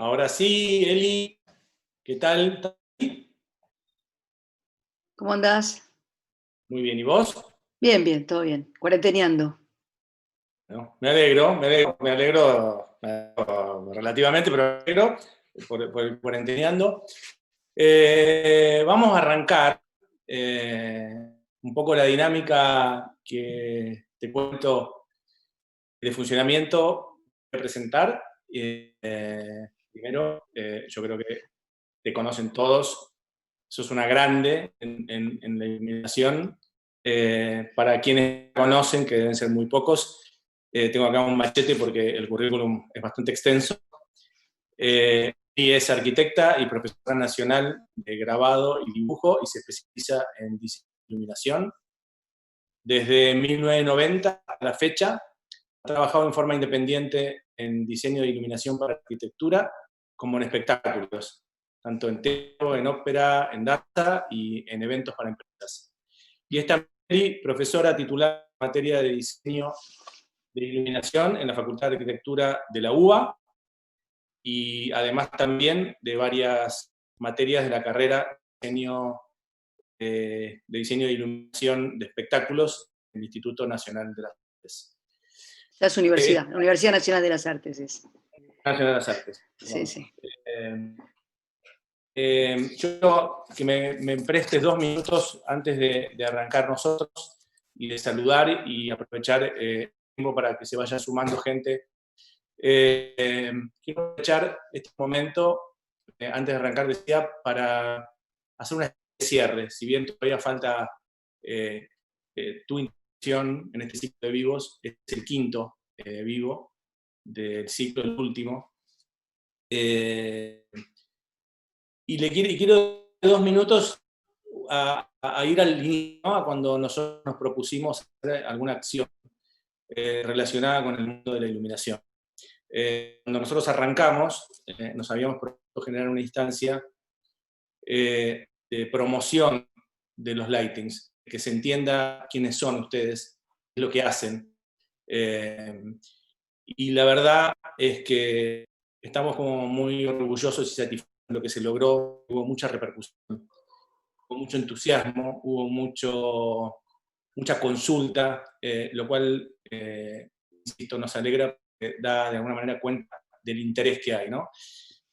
Ahora sí, Eli, ¿qué tal? ¿Estás ahí? ¿Cómo andás? Muy bien, ¿y vos? Bien, bien, todo bien. Cuarenteneando. ¿No? Me alegro relativamente, pero me alegro por el cuarenteneando. Vamos a arrancar un poco la dinámica que te cuento de funcionamiento voy a presentar. Primero, yo creo que te conocen todos, sos una grande en la iluminación. Para quienes conocen, que deben ser muy pocos, tengo acá un machete porque el currículum es bastante extenso. Y es arquitecta y profesora nacional de grabado y dibujo y se especializa en diseño de iluminación. Desde 1990 a la fecha, ha trabajado en forma independiente en diseño de iluminación para arquitectura como en espectáculos, tanto en teatro, en ópera, en danza y en eventos para empresas. Y esta profesora titular en materia de diseño de iluminación en la Facultad de Arquitectura de la UBA y además también de varias materias de la carrera de diseño de iluminación de espectáculos en el Instituto Nacional de las Artes. Ya es universidad, la Universidad Nacional de las Artes es. Nacional de las Artes, Sí, perdón. sí. Yo que me prestes 2 minutos antes de arrancar nosotros y de saludar y aprovechar el tiempo para que se vaya sumando gente. Quiero aprovechar este momento, antes de arrancar, decía, para hacer una especie de cierre. Si bien todavía falta tu intención en este ciclo de vivos, es el quinto vivo del ciclo, el último. Y quiero 2 minutos a ir al inicio, ¿no? A cuando nosotros nos propusimos hacer alguna acción relacionada con el mundo de la iluminación. Cuando nosotros arrancamos, nos habíamos propuesto generar una instancia de promoción de los lightings, que se entienda quiénes son ustedes, qué es lo que hacen. Y la verdad es que estamos como muy orgullosos y satisfechos de lo que se logró. Hubo mucha repercusión, hubo mucho entusiasmo, hubo mucha consulta, lo cual, insisto, nos alegra, da de alguna manera cuenta del interés que hay, ¿no?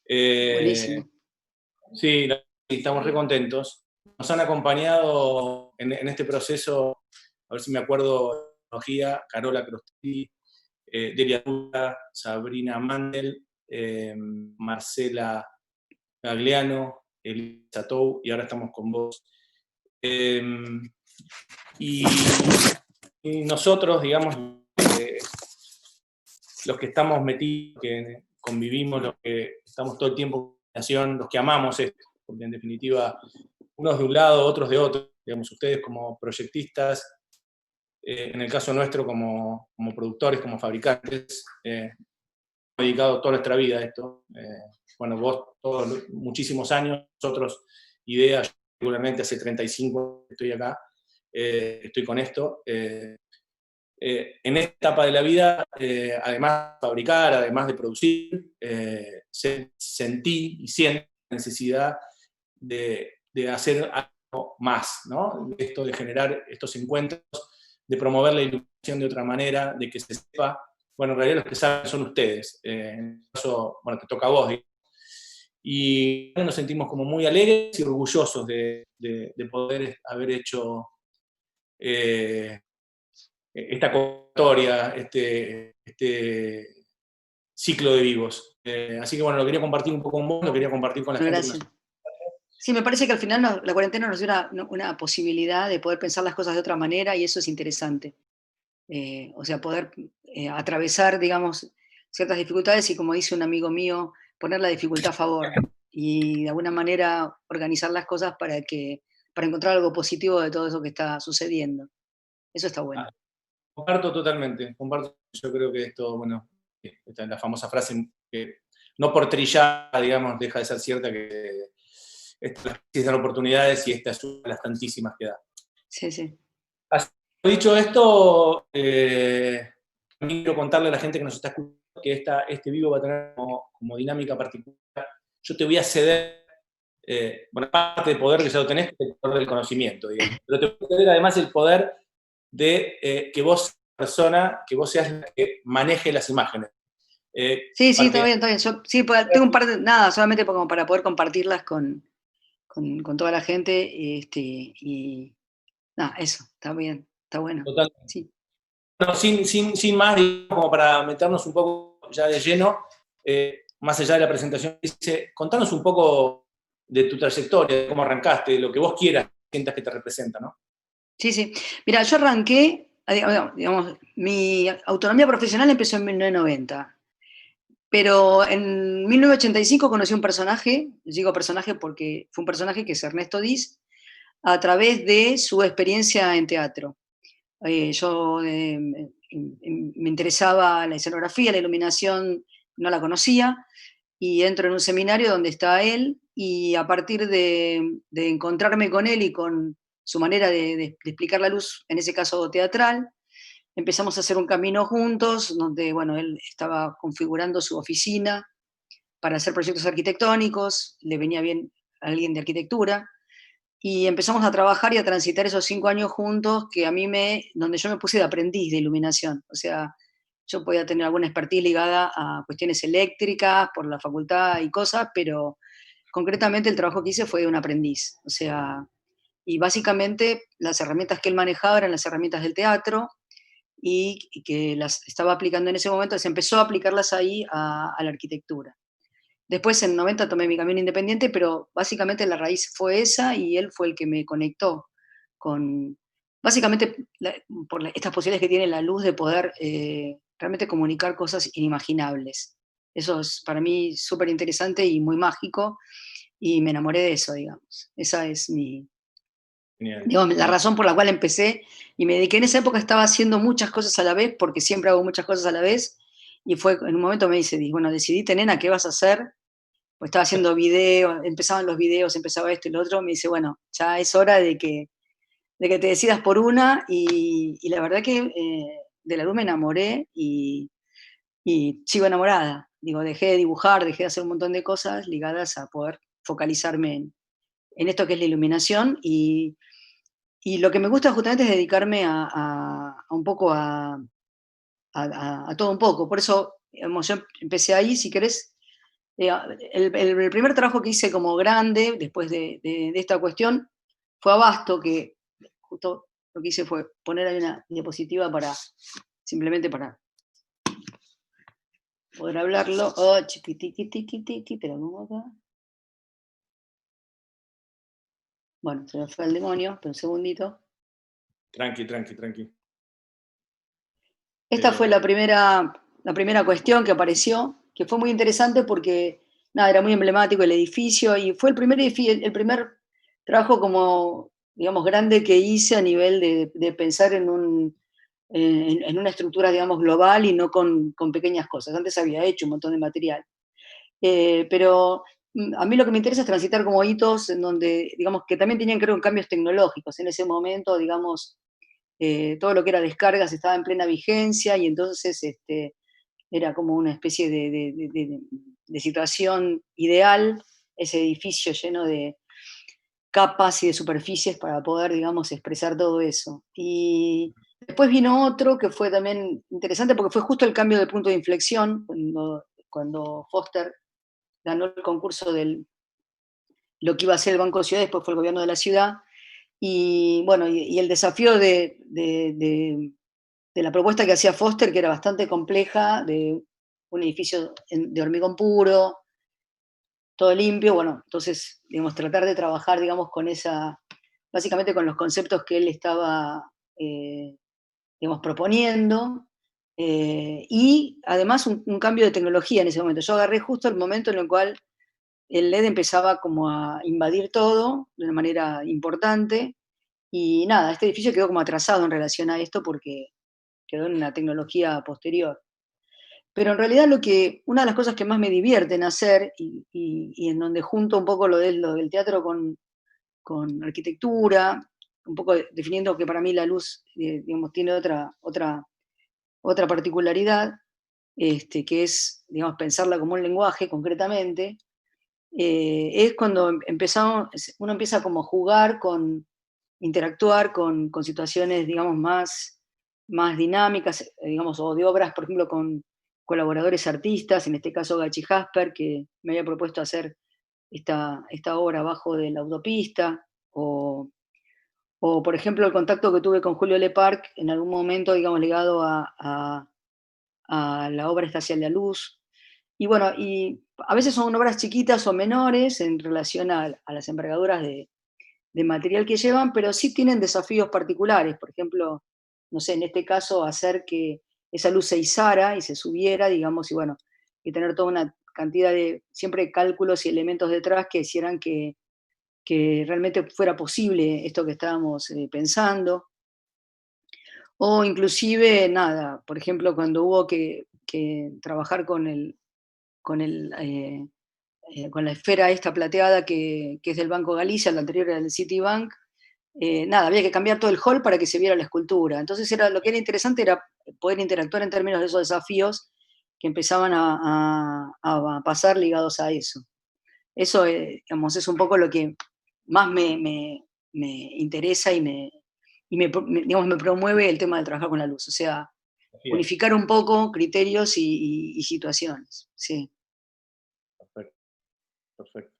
Buenísimo. Sí, estamos re contentos. Nos han acompañado en este proceso, a ver si me acuerdo, tecnología, Carola Crosti, Delia Dura, Sabrina Mandel, Marcela Gagliano, Elisa Tou, y ahora estamos con vos. Y, y nosotros, digamos, los que estamos metidos, que convivimos, los que estamos todo el tiempo en comunicación, los que amamos esto, porque en definitiva, unos de un lado, otros de otro, digamos, ustedes como proyectistas, en el caso nuestro como productores, como fabricantes, hemos dedicado toda nuestra vida a esto. Bueno, vos muchísimos años, nosotros ideas, yo regularmente hace 35 estoy acá, estoy con esto. En esta etapa de la vida, además de fabricar, además de producir, sentí y siento la necesidad de hacer algo más, ¿no? Esto de generar estos encuentros, de promover la iluminación de otra manera, de que se sepa, bueno, en realidad los que saben son ustedes, en este caso, bueno, te toca a vos, y nos sentimos como muy alegres y orgullosos de poder haber hecho esta convocatoria, este ciclo de vivos. Así que bueno, lo quería compartir un poco con vos, lo quería compartir con la Bueno, gente que gracias. nos... Sí, me parece que al final la cuarentena nos dio una posibilidad de poder pensar las cosas de otra manera y eso es interesante. O sea, poder atravesar, digamos, ciertas dificultades y, como dice un amigo mío, poner la dificultad a favor y de alguna manera organizar las cosas para encontrar algo positivo de todo eso que está sucediendo. Eso está bueno. Comparto totalmente, comparto. Yo creo que esto, bueno, esta es la famosa frase que no por trillada, digamos, deja de ser cierta, que estas dan oportunidades y esta es una de las tantísimas que da. Sí, sí. Así, dicho esto, quiero contarle a la gente que nos está escuchando que este vivo va a tener como dinámica particular. Yo te voy a ceder, bueno, parte del poder que ya lo tenés, el poder del conocimiento, digamos. Pero te voy a ceder además el poder de que vos, persona, que vos seas la que maneje las imágenes. Sí, sí, Porque, está bien. Yo sí, tengo un par de, nada, solamente como para poder compartirlas con toda la gente, y nada, eso, está bien, está bueno. totalmente. Sí. Bueno, sin más, digamos, como para meternos un poco ya de lleno, más allá de la presentación, dice, contanos un poco de tu trayectoria, de cómo arrancaste, de lo que vos quieras, sientas que te representa, ¿no? Sí, sí. Mira, yo arranqué, digamos, mi autonomía profesional empezó en 1990, pero en 1985 conocí un personaje, digo personaje porque fue un personaje que es Ernesto Diz, a través de su experiencia en teatro. Yo me interesaba la escenografía, la iluminación, no la conocía, y entro en un seminario donde está él, y a partir de encontrarme con él y con su manera de explicar la luz, en ese caso teatral, empezamos a hacer un camino juntos, donde, bueno, él estaba configurando su oficina para hacer proyectos arquitectónicos, le venía bien a alguien de arquitectura, y empezamos a trabajar y a transitar esos 5 años juntos, que a mí donde yo me puse de aprendiz de iluminación. O sea, yo podía tener alguna expertise ligada a cuestiones eléctricas por la facultad y cosas, pero concretamente el trabajo que hice fue de un aprendiz. O sea, y básicamente las herramientas que él manejaba eran las herramientas del teatro, y que las estaba aplicando en ese momento, se empezó a aplicarlas ahí a la arquitectura. Después en 90 tomé mi camino independiente, pero básicamente la raíz fue esa, y él fue el que me conectó con, básicamente, estas posibilidades que tiene la luz de poder realmente comunicar cosas inimaginables. Eso es para mí súper interesante y muy mágico, y me enamoré de eso, digamos. Esa es Genial, digamos, la genial. razón por la cual empecé, y me dediqué. En esa época estaba haciendo muchas cosas a la vez, porque siempre hago muchas cosas a la vez, y fue en un momento me dice, bueno, decidite, nena, ¿qué vas a hacer? Pues estaba haciendo videos, empezaban los videos, empezaba esto y lo otro, me dice, bueno, ya es hora de que te decidas por una, y la verdad que de la luz me enamoré, y sigo enamorada. Digo, dejé de dibujar, dejé de hacer un montón de cosas ligadas a poder focalizarme en esto que es la iluminación, y lo que me gusta justamente es dedicarme a un poco a todo un poco. Por eso, digamos, yo empecé ahí, si querés. eh, el primer trabajo que hice como grande, después de esta cuestión, fue Abasto, que justo lo que hice fue poner ahí una diapositiva simplemente para poder hablarlo. Oh, chiquitiquitiquitiqui, te lo pongo acá. Bueno, se me fue el demonio, pero un segundito. Tranqui, tranqui, tranqui. Esta fue la primera cuestión que apareció, que fue muy interesante porque, nada, era muy emblemático el edificio, y fue el primer trabajo como, digamos, grande que hice a nivel de pensar en una estructura, digamos, global, y no con pequeñas cosas. Antes había hecho un montón de material. Pero a mí lo que me interesa es transitar como hitos en donde, digamos, que también tenían que ver con cambios tecnológicos. En ese momento, digamos, todo lo que era descargas estaba en plena vigencia, y entonces era como una especie de situación ideal, ese edificio lleno de capas y de superficies para poder, digamos, expresar todo eso. Y después vino otro que fue también interesante, porque fue justo el cambio de punto de inflexión, cuando Foster ganó el concurso de lo que iba a ser el Banco Ciudad, después fue el gobierno de la ciudad. Y bueno, y el desafío de la propuesta que hacía Foster, que era bastante compleja, de un edificio de hormigón puro, todo limpio. Bueno, entonces, digamos, tratar de trabajar, digamos, básicamente con los conceptos que él estaba, digamos, proponiendo, y además un cambio de tecnología en ese momento. Yo agarré justo el momento en el cual el LED empezaba como a invadir todo de una manera importante, y nada, este edificio quedó como atrasado en relación a esto porque quedó en una tecnología posterior. Pero en realidad una de las cosas que más me divierten hacer, y en donde junto un poco lo del teatro con arquitectura, un poco definiendo que para mí la luz, digamos, tiene otra particularidad, que es, digamos, pensarla como un lenguaje concretamente, es cuando uno empieza como a jugar interactuar con situaciones, digamos, más dinámicas, digamos, o de obras, por ejemplo, con colaboradores artistas, en este caso Gachi Jasper, que me había propuesto hacer esta obra abajo de la autopista, o, por ejemplo, el contacto que tuve con Julio Leparc en algún momento, digamos, ligado a la obra esta Hacia la Luz. Y bueno, y a veces son obras chiquitas o menores en relación a las envergaduras de material que llevan, pero sí tienen desafíos particulares. Por ejemplo, no sé, en este caso, hacer que esa luz se izara y se subiera, digamos, y bueno, y tener toda una cantidad de, siempre cálculos y elementos detrás que hicieran que realmente fuera posible esto que estábamos pensando. O inclusive, nada, por ejemplo, cuando hubo que trabajar con la esfera esta plateada que es del Banco Galicia, la anterior era del Citibank, nada, había que cambiar todo el hall para que se viera la escultura. Entonces lo que era interesante era poder interactuar en términos de esos desafíos que empezaban a pasar ligados a eso. Eso, digamos, es un poco lo que más me interesa digamos, me promueve el tema de trabajar con la luz. O sea, Así es. unificar un poco criterios y situaciones. Sí. Perfecto, perfecto.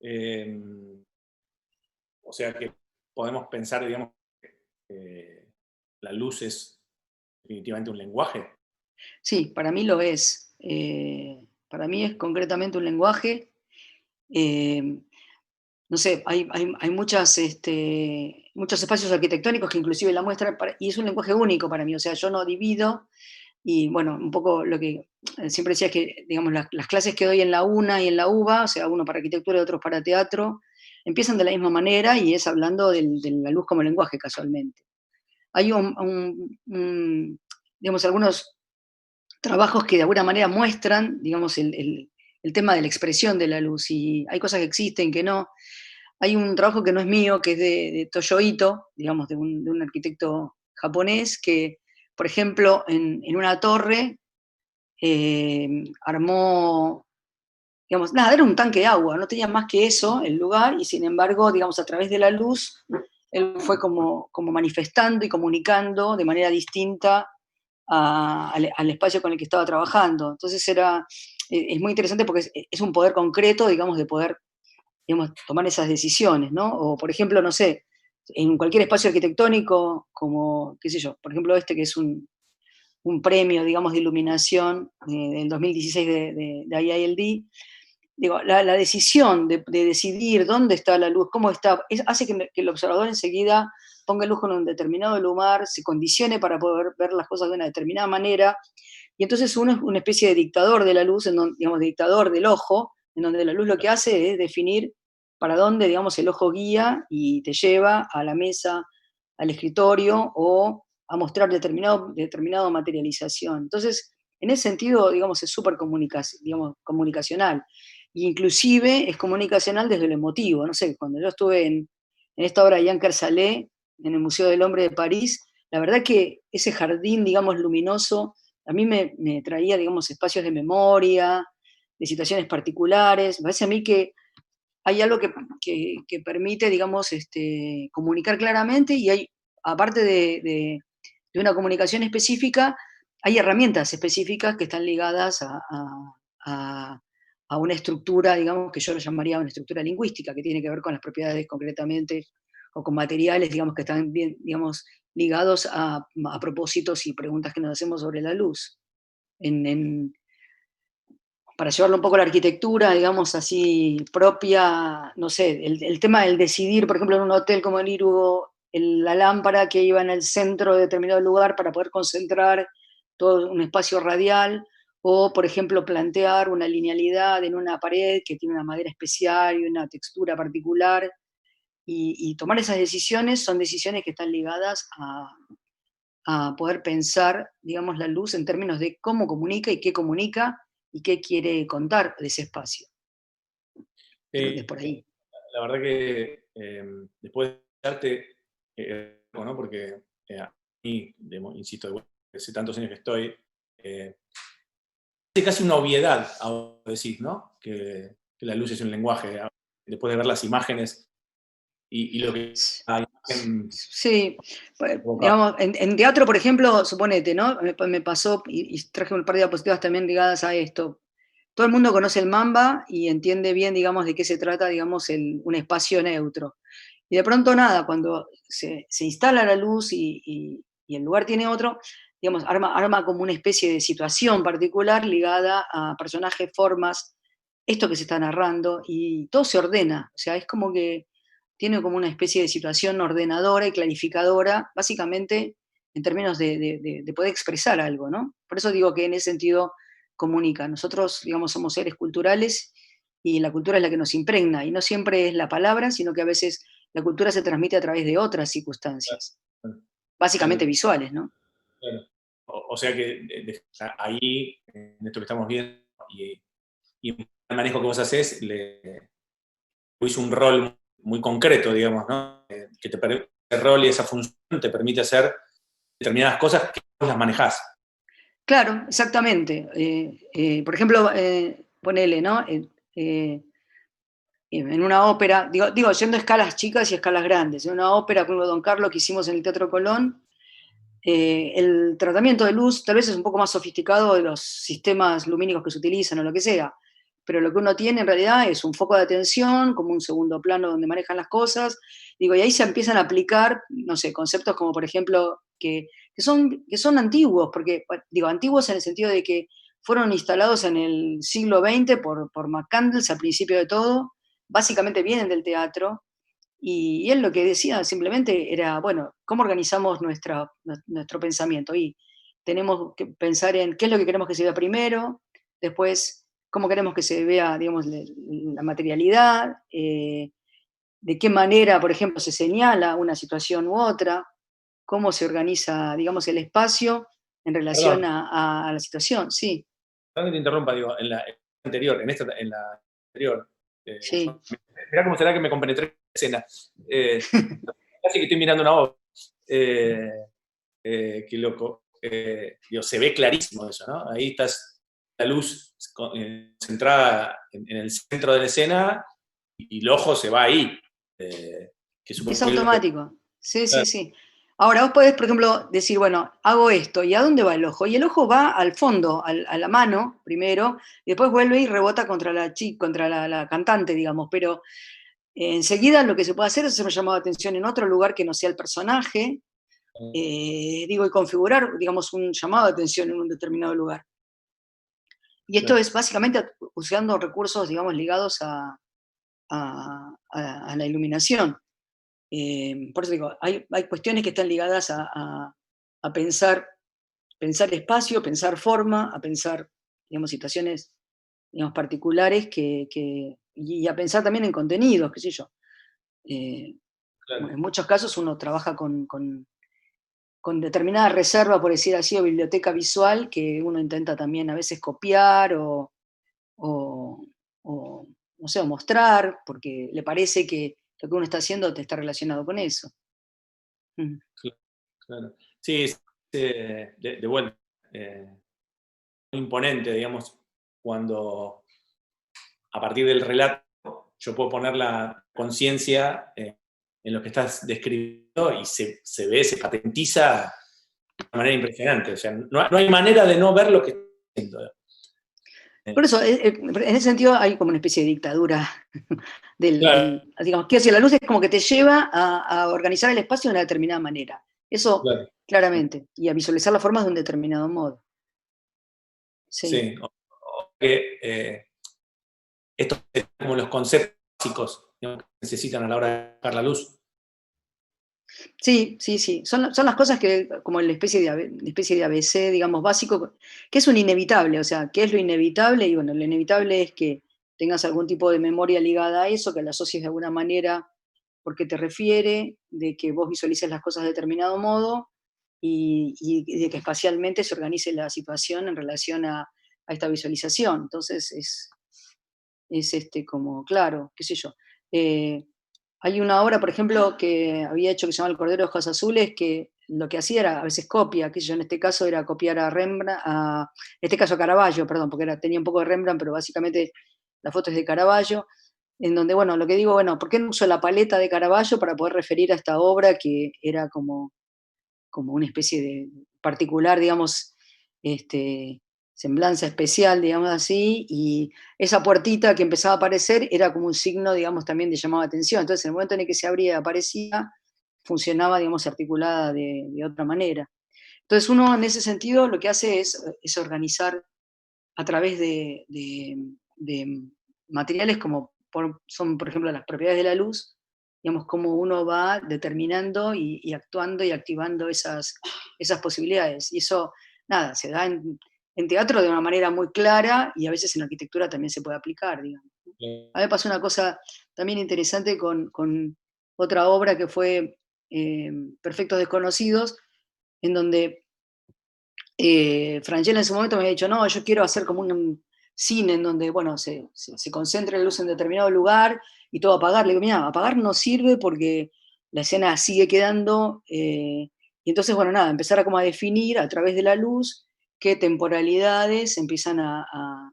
Eh, o sea que podemos pensar, digamos, que la luz es definitivamente un lenguaje. Sí, para mí lo es. Para mí es concretamente un lenguaje. eh, no sé, hay muchos espacios arquitectónicos que inclusive la muestran, y es un lenguaje único para mí. O sea, yo no divido, y bueno, un poco lo que siempre decía es que, digamos, las clases que doy en la UNA y en la UBA, o sea, uno para arquitectura y otros para teatro, empiezan de la misma manera y es hablando de la luz como lenguaje casualmente. Hay digamos, algunos trabajos que de alguna manera muestran, digamos, el tema de la expresión de la luz, y hay cosas que existen, que no. Hay un trabajo que no es mío, que es de Toyo Ito, digamos, de un arquitecto japonés, que, por ejemplo, en una torre armó, digamos, nada, era un tanque de agua, no tenía más que eso el lugar, y sin embargo, digamos, a través de la luz, él fue como manifestando y comunicando de manera distinta al espacio con el que estaba trabajando. Entonces es muy interesante porque es un poder concreto, digamos, de poder, digamos, tomar esas decisiones, ¿no? O, por ejemplo, no sé, en cualquier espacio arquitectónico, como, qué sé yo, por ejemplo, que es un premio, digamos, de iluminación del 2016 de IILD, digo, la decisión de decidir dónde está la luz, cómo está, hace que el observador enseguida ponga el ojo en un determinado lugar, se condicione para poder ver las cosas de una determinada manera, y entonces uno es una especie de dictador de la luz, digamos, dictador del ojo, en donde la luz lo que hace es definir para dónde, digamos, el ojo guía y te lleva a la mesa, al escritorio o a mostrar determinado materialización. Entonces, en ese sentido, digamos, es súper comunicacional. E inclusive es comunicacional desde lo emotivo. No sé, cuando yo estuve en esta obra de Jean Salé, en el Museo del Hombre de París, la verdad que ese jardín, digamos, luminoso, a mí me traía, digamos, espacios de memoria, de situaciones particulares. Me parece a mí que hay algo que permite, digamos, comunicar claramente, y hay, aparte de una comunicación específica, hay herramientas específicas que están ligadas a- a una estructura, digamos, que yo lo llamaría una estructura lingüística, que tiene que ver con las propiedades concretamente, o con materiales, digamos, que están bien, digamos, ligados a propósitos y preguntas que nos hacemos sobre la luz. En, en- para llevarlo un poco a la arquitectura, digamos, así propia, no sé, el tema del decidir, por ejemplo, en un hotel como el Irugo, la lámpara que iba en el centro de determinado lugar para poder concentrar todo un espacio radial, o, por ejemplo, plantear una linealidad en una pared que tiene una madera especial y una textura particular, y tomar esas decisiones son decisiones que están ligadas a poder pensar, digamos, la luz en términos de cómo comunica y qué quiere contar de ese espacio. Creo que es Sí, por ahí. la verdad que después de escucharte, ¿no? Porque a mí, insisto, hace tantos años que estoy, es casi una obviedad, ahora decís, ¿no? Que la luz es un lenguaje, después de ver las imágenes y lo que la imagen Sí, pues, provoca. digamos, en teatro, por ejemplo, suponete, ¿no? Me pasó, y traje un par de diapositivas también ligadas a esto. Todo el mundo conoce el Mamba y entiende bien, digamos, de qué se trata, digamos, un espacio neutro. Y de pronto nada, cuando se instala la luz y el lugar tiene otro, digamos, arma como una especie de situación particular ligada a personajes, formas, esto que se está narrando, y todo se ordena. O sea, es como que tiene como una especie de situación ordenadora y clarificadora, básicamente en términos de poder expresar algo, ¿no? Por eso digo que en ese sentido comunica. Nosotros, digamos, somos seres culturales y la cultura es la que nos impregna, y no siempre es la palabra, sino que a veces la cultura se transmite a través de otras circunstancias, básicamente Claro, visuales, ¿no? claro. O sea que ahí, en esto que estamos viendo, y el manejo que vos haces, le hizo un rol muy concreto, digamos, ¿no? Que ese rol y esa función te permite hacer determinadas cosas que vos las manejás. Claro, exactamente. Por ejemplo, ponele, ¿no? En una ópera, digo, yendo a escalas chicas y a escalas grandes, en una ópera como Don Carlo que hicimos en el Teatro Colón, el tratamiento de luz tal vez es un poco más sofisticado de los sistemas lumínicos que se utilizan o lo que sea, pero lo que uno tiene en realidad es un foco de atención, como un segundo plano donde manejan las cosas, digo, y ahí se empiezan a aplicar, no sé, conceptos como por ejemplo, que son antiguos, porque, digo, antiguos en el sentido de que fueron instalados en el siglo XX por McCandless al principio de todo, básicamente vienen del teatro, y él lo que decía simplemente era, bueno, ¿cómo organizamos nuestro pensamiento? Y tenemos que pensar en qué es lo que queremos que se vea primero, después cómo queremos que se vea, digamos, la materialidad, de qué manera, por ejemplo, se señala una situación u otra, cómo se organiza, digamos, el espacio en relación Perdón, a la situación. Sí, perdón que te interrumpa, digo, anterior, en la anterior, sí. mirá cómo será que me compenetré en la escena. Casi que estoy mirando una obra. Eh, qué loco. Digo, se ve clarísimo eso, ¿no? Ahí estás la luz centrada en el centro de la escena y el ojo se va ahí. Que Es supongo que es lo que... automático. Sí, sí, sí. Ahora, vos podés, por ejemplo, decir, bueno, hago esto, ¿y a dónde va el ojo? Y el ojo va al fondo, a la mano primero, y después vuelve y rebota contra la cantante, digamos, pero enseguida lo que se puede hacer es hacer un llamado de atención en otro lugar que no sea el personaje, digo, y configurar, digamos, un llamado de atención en un determinado lugar. Y esto es básicamente usando recursos, digamos, ligados a la iluminación. Por eso digo, hay cuestiones que están ligadas a pensar espacio, pensar forma, a pensar, digamos, situaciones, digamos, particulares y a pensar también en contenidos, qué sé yo. Eh, Claro, en muchos casos uno trabaja con determinada reserva, por decir así, o biblioteca visual, que uno intenta también a veces copiar o, o, no sé, o mostrar, porque le parece que lo que uno está haciendo te está relacionado con eso. Mm. claro, claro. Sí, de vuelta. Muy imponente, digamos, cuando a partir del relato yo puedo poner la conciencia en lo que estás describiendo y se ve, se patentiza de una manera impresionante. O sea, no hay manera de no ver lo que estoy haciendo. Por eso, en ese sentido, hay como una especie de dictadura Claro, digamos, quiero decir, la luz es como que te lleva a organizar el espacio de una determinada manera. Eso, claro. claramente, y a visualizar las formas de un determinado modo. Sí. Sí. Que, estos son como los conceptos básicos, digamos, que necesitan a la hora de buscar la luz. Sí, sí, sí. Son las cosas que, como la especie de ABC, digamos, básico, que es un inevitable. O sea, ¿qué es lo inevitable? Y bueno, lo inevitable es que tengas algún tipo de memoria ligada a eso, que la asocies de alguna manera porque te refiere, de que vos visualices las cosas de determinado modo y de que espacialmente se organice la situación en relación a esta visualización. Entonces, es como, claro, qué sé yo. eh, Hay una obra, por ejemplo, que había hecho que se llama El Cordero de Ojos Azules, que lo que hacía era a veces copia, qué sé yo, en este caso era copiar a Rembrandt, en este caso a Caravaggio, perdón, porque tenía un poco de Rembrandt, pero básicamente la foto es de Caravaggio, en donde, bueno, lo que digo, bueno, ¿por qué no uso la paleta de Caravaggio para poder referir a esta obra que era como una especie de particular, digamos, este, semblanza especial, digamos así, y esa puertita que empezaba a aparecer era como un signo, digamos, también de llamado de atención. Entonces, en el momento en el que se abría y aparecía, funcionaba, digamos, articulada de otra manera. Entonces, uno en ese sentido lo que hace es organizar a través de materiales como son, por ejemplo, las propiedades de la luz, digamos, cómo uno va determinando y actuando y activando esas posibilidades. Y eso, nada, se da en teatro de una manera muy clara y a veces en arquitectura también se puede aplicar, digamos. A mí me pasó una cosa también interesante con otra obra que fue Perfectos Desconocidos, en donde Francella en su momento me había dicho, no, yo quiero hacer como un cine en donde, bueno, se concentre la luz en determinado lugar y todo apagar. Le digo, mira, apagar no sirve porque la escena sigue quedando, y entonces, bueno, nada, empezar a como a definir a través de la luz qué temporalidades empiezan a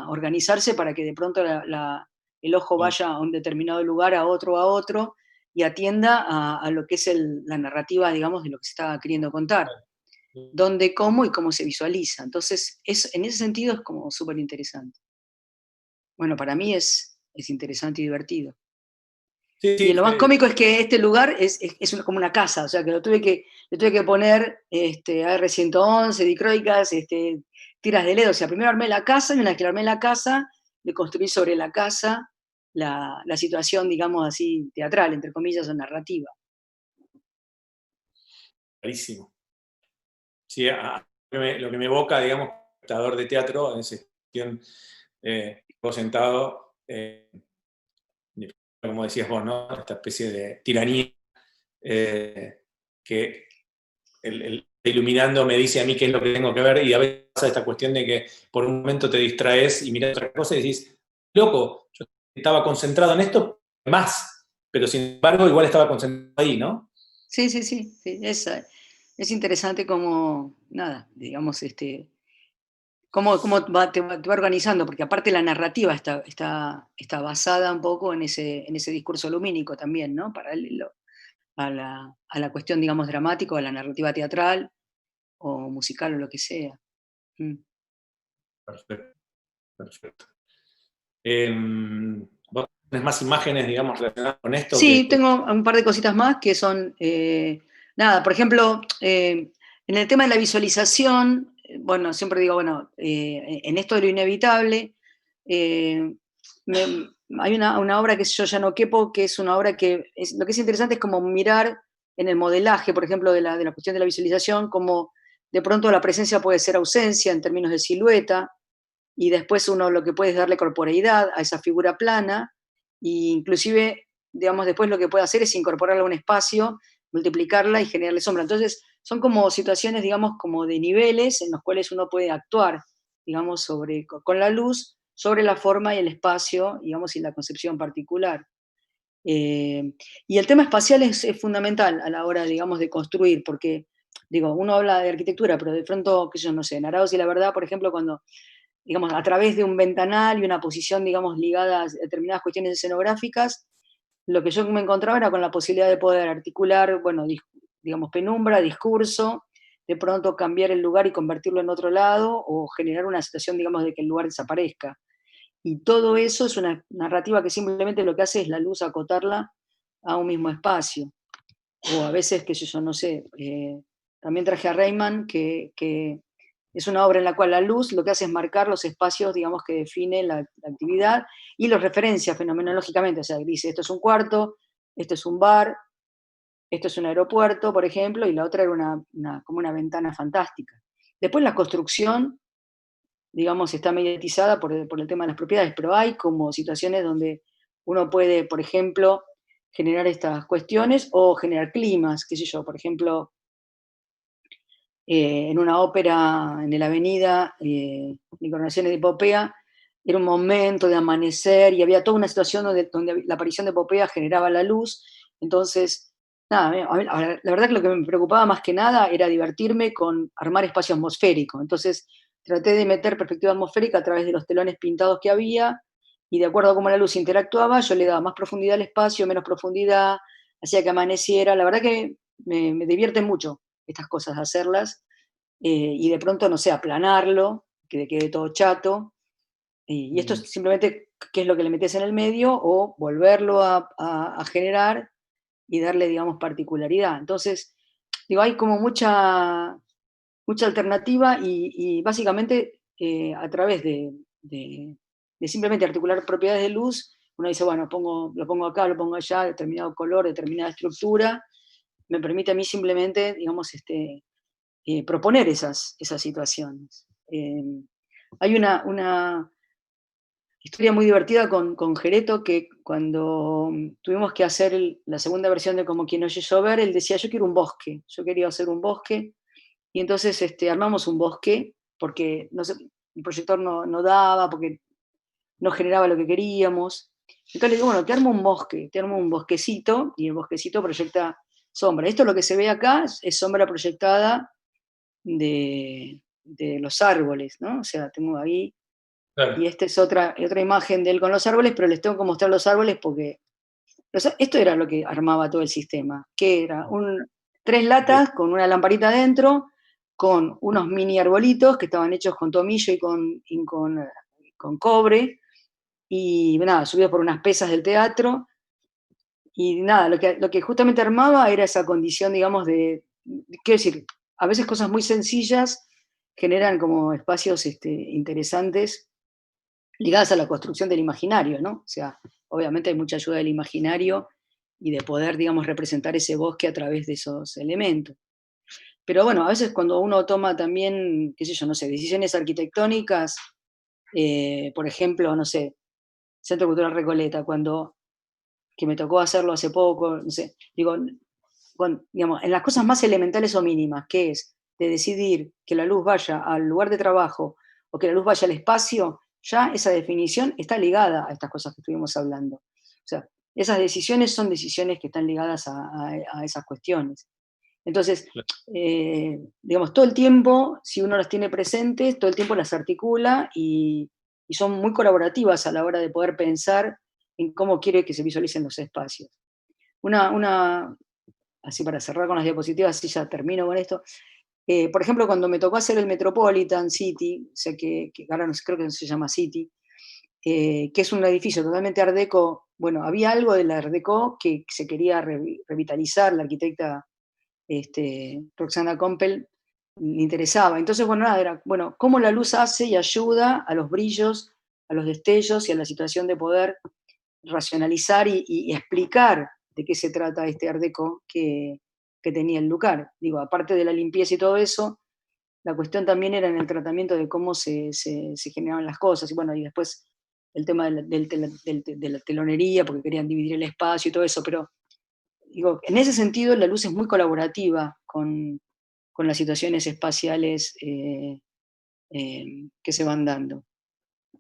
organizarse para que de pronto el ojo vaya a un determinado lugar, a otro, y atienda a lo que es la narrativa, digamos, de lo que se está queriendo contar dónde, cómo y cómo se visualiza. Entonces, en ese sentido es como súper interesante. Bueno, para mí es interesante y divertido. Sí, Y sí, lo más cómico es que este lugar como una casa, o sea, que le tuve que poner AR-111, dicroicas, tiras de LED. O sea, primero armé la casa y una vez que armé la casa, le construí sobre la casa la situación, digamos así, teatral, entre comillas, o narrativa. clarísimo. Sí, lo que me evoca, digamos, como espectador de teatro, en esa cuestión, sentado, como decías vos, ¿no? Esta especie de tiranía que el iluminando me dice a mí qué es lo que tengo que ver, y a veces pasa esta cuestión de que por un momento te distraes y miras otra cosa y decís, loco, yo estaba concentrado en esto más, pero sin embargo igual estaba concentrado ahí, ¿no? Sí, sí, sí, sí, es interesante como, nada, digamos, cómo te va organizando, porque aparte la narrativa está basada un poco en ese discurso lumínico también, ¿no? Paralelo a la cuestión, digamos, dramática, o a la narrativa teatral, o musical, o lo que sea. Mm. Perfecto, perfecto. ¿Vos tenés más imágenes, digamos, relacionadas con esto? Sí, tengo un par de cositas más que son, nada, por ejemplo, en el tema de la visualización, bueno, siempre digo, bueno, en esto de lo inevitable, eh, me- hay una obra que yo ya no quepo, que es una obra lo que es interesante es como mirar en el modelaje, por ejemplo, de la cuestión de la visualización, como de pronto la presencia puede ser ausencia en términos de silueta, y después uno lo que puede es darle corporeidad a esa figura plana, e inclusive, digamos, después lo que puede hacer es incorporarla a un espacio, multiplicarla y generarle sombra. Entonces, son como situaciones, digamos, como de niveles en los cuales uno puede actuar, digamos, con la luz, sobre la forma y el espacio, digamos, y la concepción particular. Eh, y el tema espacial es fundamental a la hora, digamos, de construir, porque, digo, uno habla de arquitectura, pero de pronto, qué sé yo, no sé, en Arauz y la Verdad, por ejemplo, cuando digamos, a través de un ventanal y una posición, digamos, ligada a determinadas cuestiones escenográficas, lo que yo me encontraba era con la posibilidad de poder articular, bueno, digamos, penumbra, discurso, de pronto cambiar el lugar y convertirlo en otro lado, o generar una situación, digamos, de que el lugar desaparezca. Y todo eso es una narrativa que simplemente lo que hace es la luz acotarla a un mismo espacio. O a veces, qué sé yo, no sé, también traje a Rayman, que es una obra en la cual la luz lo que hace es marcar los espacios, digamos, que define la actividad y los referencia fenomenológicamente. O sea, dice, esto es un cuarto, esto es un bar, esto es un aeropuerto, por ejemplo, y la otra era como una ventana fantástica. Después la construcción, digamos, está mediatizada por el tema de las propiedades, pero hay como situaciones donde uno puede, por ejemplo, generar estas cuestiones o generar climas, qué sé yo, por ejemplo, en una ópera en la avenida, Incoronación de Hipopea, era un momento de amanecer y había toda una situación donde la aparición de Popea generaba la luz. Entonces, nada, la verdad que lo que me preocupaba más que nada era divertirme con armar espacio atmosférico. Entonces, traté de meter perspectiva atmosférica a través de los telones pintados que había y de acuerdo a cómo la luz interactuaba, yo le daba más profundidad al espacio, menos profundidad, hacía que amaneciera. La verdad que me divierte mucho estas cosas, hacerlas y de pronto, no sé, aplanarlo, que le quede todo chato. Y esto es simplemente qué es lo que le metes en el medio o volverlo a generar y darle, digamos, particularidad. Entonces, digo, hay como mucha alternativa y básicamente a través de simplemente articular propiedades de luz, uno dice, bueno, lo pongo acá, lo pongo allá, determinado color, determinada estructura, me permite a mí simplemente, digamos, proponer esas situaciones. Hay una historia muy divertida con Gereto, que cuando tuvimos que hacer la segunda versión de Como quien oye llover, él decía, yo quiero un bosque, yo quería hacer un bosque, y entonces armamos un bosque, porque no sé, el proyector no daba, porque no generaba lo que queríamos. Entonces le digo, bueno, te armo un bosquecito, y el bosquecito proyecta sombra. Esto lo que se ve acá es sombra proyectada de los árboles, ¿no? O sea, tengo ahí, y Claro. esta es otra imagen de él con los árboles, pero les tengo que mostrar los árboles porque esto era lo que armaba todo el sistema, que era tres latas con una lamparita adentro, con unos mini arbolitos que estaban hechos con tomillo con cobre, y nada, subidos por unas pesas del teatro, y nada, lo que justamente armaba era esa condición, digamos, quiero decir, a veces cosas muy sencillas generan como espacios interesantes ligadas a la construcción del imaginario, ¿no? O sea, obviamente hay mucha ayuda del imaginario y de poder, digamos, representar ese bosque a través de esos elementos. Pero bueno, a veces cuando uno toma también, qué sé yo, no sé, decisiones arquitectónicas, por ejemplo, no sé, Centro Cultural Recoleta, que me tocó hacerlo hace poco, no sé, digo, digamos, en las cosas más elementales o mínimas, que es de decidir que la luz vaya al lugar de trabajo o que la luz vaya al espacio, ya esa definición está ligada a estas cosas que estuvimos hablando. O sea, esas decisiones son decisiones que están ligadas a esas cuestiones. Entonces, digamos, todo el tiempo, si uno las tiene presentes, todo el tiempo las articula y son muy colaborativas a la hora de poder pensar en cómo quiere que se visualicen los espacios. Una, así para cerrar con las diapositivas, así ya termino con esto. Por ejemplo, cuando me tocó hacer el Metropolitan City, sé que ahora no sé, creo que no se llama City, que es un edificio totalmente art deco, bueno, había algo del art deco que se quería revitalizar, la arquitecta Roxana Compel le interesaba. Entonces, bueno, nada, era, bueno, cómo la luz hace y ayuda a los brillos, a los destellos y a la situación de poder racionalizar y explicar de qué se trata este art deco que tenía el lugar. Digo, aparte de la limpieza y todo eso, la cuestión también era en el tratamiento de cómo se generaban las cosas. Y bueno, y después el tema de la telonería, porque querían dividir el espacio y todo eso, pero digo, en ese sentido la luz es muy colaborativa con las situaciones espaciales que se van dando.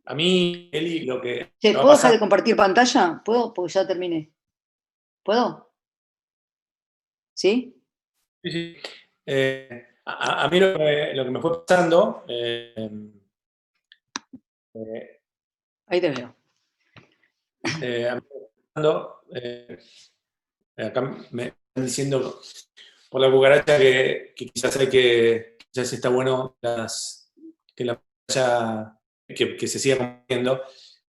A mí, Eli, lo que Che, me va ¿puedo dejar pasando. de compartir pantalla? ¿Puedo? Porque ya terminé. ¿Puedo? ¿Sí? Sí, sí. A mí lo que me fue pasando, eh, Ahí te veo. a mí me fue pasando, acá me están diciendo por la cucaracha que quizás quizás está bueno que la playa, que se siga comiendo,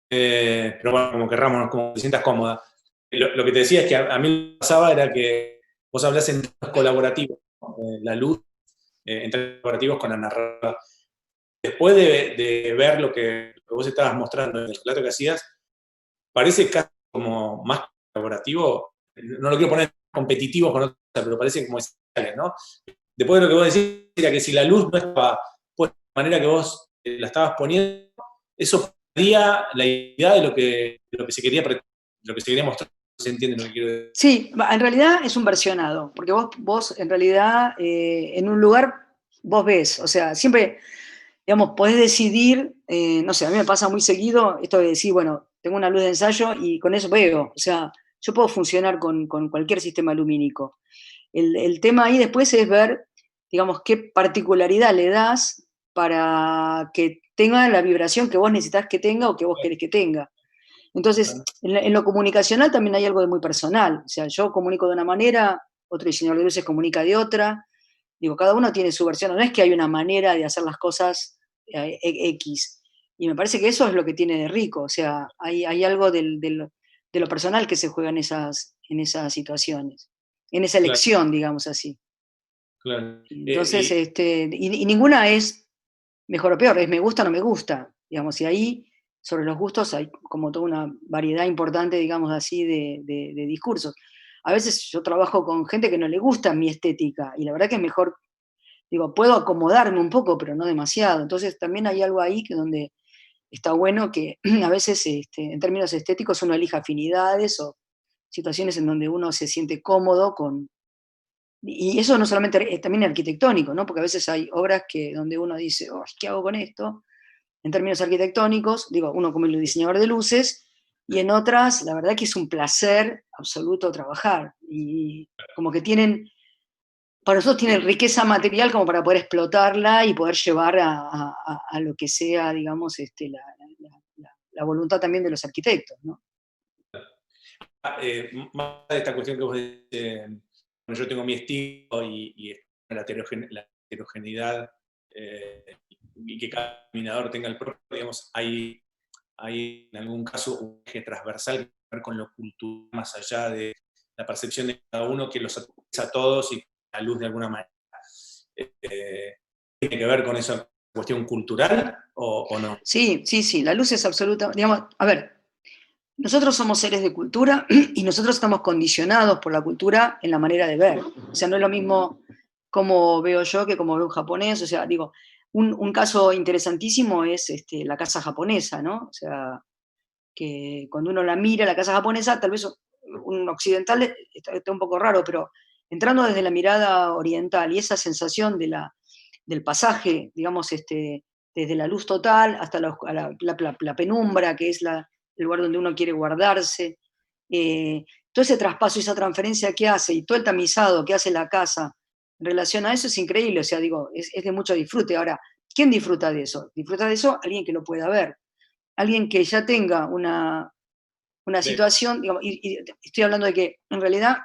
pero bueno, como querramos, como te sientas cómoda. Lo que te decía es que a mí lo que pasaba era que vos hablás en términos colaborativos, ¿no? La luz, en términos colaborativos con la narrativa. Después de ver lo que vos estabas mostrando en el relato que hacías, parece casi como más colaborativo, no lo quiero poner competitivo con otra, pero parece como esenciales, ¿no? Después de lo que vos decís, era que si la luz no estaba puesta de la manera que vos la estabas poniendo, eso perdía la idea de lo que se quería mostrar. ¿Se entiende lo que quiero decir? Sí, en realidad es un versionado, porque vos en realidad en un lugar vos ves, o sea, siempre digamos, podés decidir, no sé, a mí me pasa muy seguido esto de decir, bueno, tengo una luz de ensayo y con eso veo, o sea, yo puedo funcionar con cualquier sistema lumínico. El tema ahí después es ver, digamos, qué particularidad le das para que tenga la vibración que vos necesitas que tenga o que vos querés que tenga. Entonces, en lo comunicacional también hay algo de muy personal. O sea, yo comunico de una manera, otro diseñador de luces comunica de otra. Digo, cada uno tiene su versión. No es que hay una manera de hacer las cosas X. Y me parece que eso es lo que tiene de rico. O sea, hay algo de lo personal que se juega en esas situaciones, en esa Claro, elección, digamos así. claro. Entonces, y ninguna es mejor o peor, es me gusta o no me gusta, digamos, y ahí sobre los gustos hay como toda una variedad importante, digamos así, de discursos. A veces yo trabajo con gente que no le gusta mi estética, y la verdad que es mejor, digo, puedo acomodarme un poco, pero no demasiado. Entonces también hay algo ahí que donde está bueno que a veces en términos estéticos uno elija afinidades o situaciones en donde uno se siente cómodo con, y eso no solamente es también arquitectónico, ¿no? Porque a veces hay obras que donde uno dice, oh, ¿qué hago con esto? En términos arquitectónicos, digo, uno como el diseñador de luces, y en otras, la verdad que es un placer absoluto trabajar. Y como que tienen, para nosotros tienen riqueza material como para poder explotarla y poder llevar a lo que sea, digamos, la voluntad también de los arquitectos, ¿no? Más de esta cuestión que vos decís, bueno, yo tengo mi estilo y la heterogeneidad, y que cada iluminador tenga el propio, digamos, hay en algún caso un eje transversal que tiene que ver con lo cultural, más allá de la percepción de cada uno que los atraviesa a todos y la luz de alguna manera. ¿Tiene que ver con esa cuestión cultural o no? Sí, sí, sí, la luz es absoluta, digamos, a ver, nosotros somos seres de cultura y nosotros estamos condicionados por la cultura en la manera de ver. O sea, no es lo mismo como veo yo que como ve un japonés. O sea, digo, un caso interesantísimo es la casa japonesa, ¿no? O sea, que cuando uno la mira, la casa japonesa, tal vez un occidental está un poco raro, pero entrando desde la mirada oriental y esa sensación del pasaje, digamos, desde la luz total hasta la penumbra, que es el lugar donde uno quiere guardarse, todo ese traspaso, esa transferencia que hace y todo el tamizado que hace la casa en relación a eso es increíble. O sea, digo, es de mucho disfrute. Ahora, ¿quién disfruta de eso? Disfruta de eso alguien que lo pueda ver, alguien que ya tenga una Sí, situación, digamos, y estoy hablando de que en realidad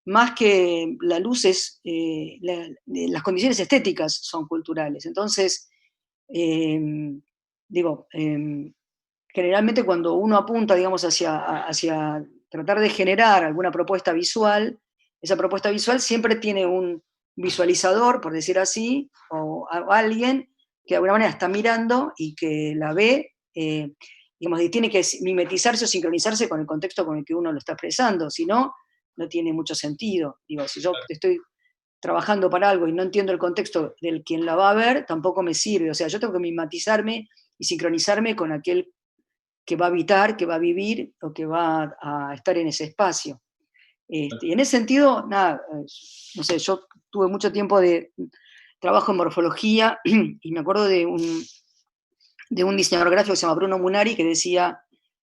más que la luz es, las condiciones estéticas son culturales. Entonces, eh, digo, generalmente cuando uno apunta, digamos, hacia tratar de generar alguna propuesta visual, esa propuesta visual siempre tiene un visualizador, por decir así, o alguien que de alguna manera está mirando y que la ve, digamos, y tiene que mimetizarse o sincronizarse con el contexto con el que uno lo está expresando, si no, no tiene mucho sentido. Digo, si yo estoy trabajando para algo y no entiendo el contexto del quien la va a ver, tampoco me sirve. O sea, yo tengo que mimetizarme y sincronizarme con aquel que va a habitar, que va a vivir o que va a estar en ese espacio. Y en ese sentido, nada, no sé, yo tuve mucho tiempo de trabajo en morfología y me acuerdo de un diseñador gráfico que se llama Bruno Munari que decía,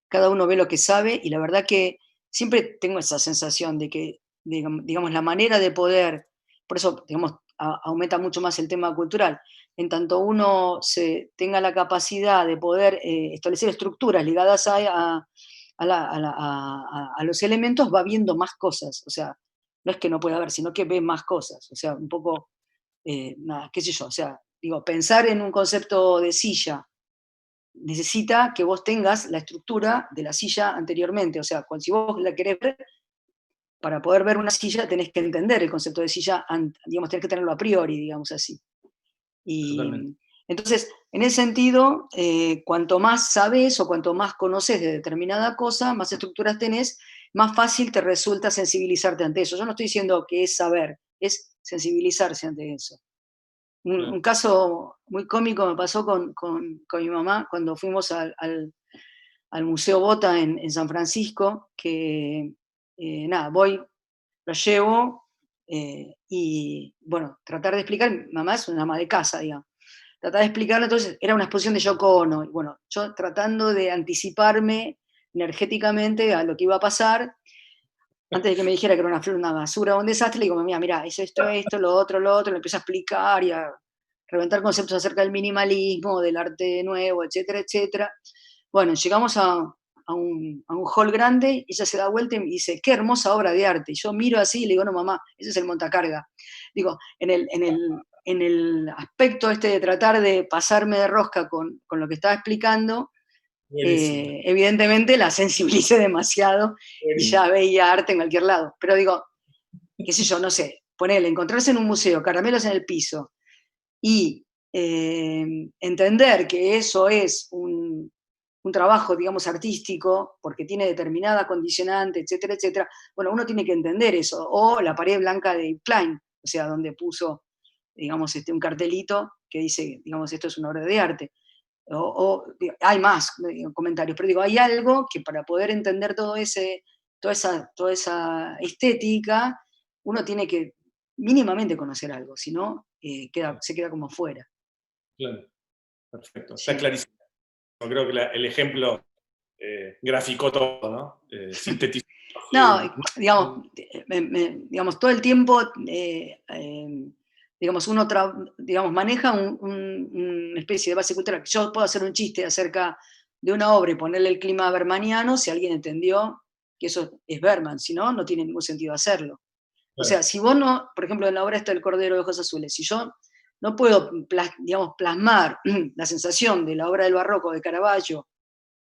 cada uno ve lo que sabe, y la verdad que siempre tengo esa sensación de que, digamos, la manera de poder, por eso, digamos, aumenta mucho más el tema cultural, en tanto uno tenga la capacidad de poder establecer estructuras ligadas a los elementos, va viendo más cosas. O sea, no es que no pueda ver, sino que ve más cosas. O sea, un poco, nada, qué sé yo, o sea, digo, pensar en un concepto de silla necesita que vos tengas la estructura de la silla anteriormente. O sea, si vos la querés ver, para poder ver una silla tenés que entender el concepto de silla, digamos, tenés que tenerlo a priori, digamos así. totalmente. Y entonces, en ese sentido, cuanto más sabes o cuanto más conoces de determinada cosa, más estructuras tenés, más fácil te resulta sensibilizarte ante eso. Yo no estoy diciendo que es saber, es sensibilizarse ante eso. Un caso muy cómico me pasó con mi mamá cuando fuimos al Museo Bota en San Francisco, que nada, voy, lo llevo y bueno, tratar de explicar, mi mamá es una ama de casa, digamos. trataba de explicarlo, entonces era una exposición de Yoko Ono, y bueno, yo tratando de anticiparme energéticamente a lo que iba a pasar, antes de que me dijera que era una flor, una basura, un desastre, le digo, mira, es esto, lo otro, le empiezo a explicar y a reventar conceptos acerca del minimalismo, del arte nuevo, etcétera, etcétera. Bueno, llegamos a un hall grande, ella se da vuelta y me dice, qué hermosa obra de arte. Y yo miro así y le digo, no mamá, ese es el montacarga. Digo, en el aspecto este de tratar de pasarme de rosca con lo que estaba explicando, Buenísimo. evidentemente la sensibilicé demasiado y Buenísimo. ya veía arte en cualquier lado. Pero digo, qué sé yo, no sé, ponele, encontrarse en un museo, caramelos en el piso, y entender que eso es un trabajo, digamos, artístico, porque tiene determinada condicionante, etcétera, etcétera, bueno, uno tiene que entender eso. O la pared blanca de Klein, o sea, donde puso, digamos, un cartelito que dice, digamos, esto es una obra de arte. Hay más comentarios, pero digo, hay algo que para poder entender toda esa estética, uno tiene que mínimamente conocer algo, si no, se queda como fuera. Claro, perfecto. Está Sí. clarísimo. Creo que el ejemplo graficó todo, ¿no? Sintetizó. No, digamos, digamos, todo el tiempo, digamos, digamos, maneja una especie de base cultural. Yo puedo hacer un chiste acerca de una obra y ponerle el clima bermaniano si alguien entendió que eso es Berman, si no, no tiene ningún sentido hacerlo. O sea, Claro, si vos no, por ejemplo, en la obra está El Cordero de Ojos Azules, si yo no puedo, digamos, plasmar la sensación de la obra del barroco de Caravaggio,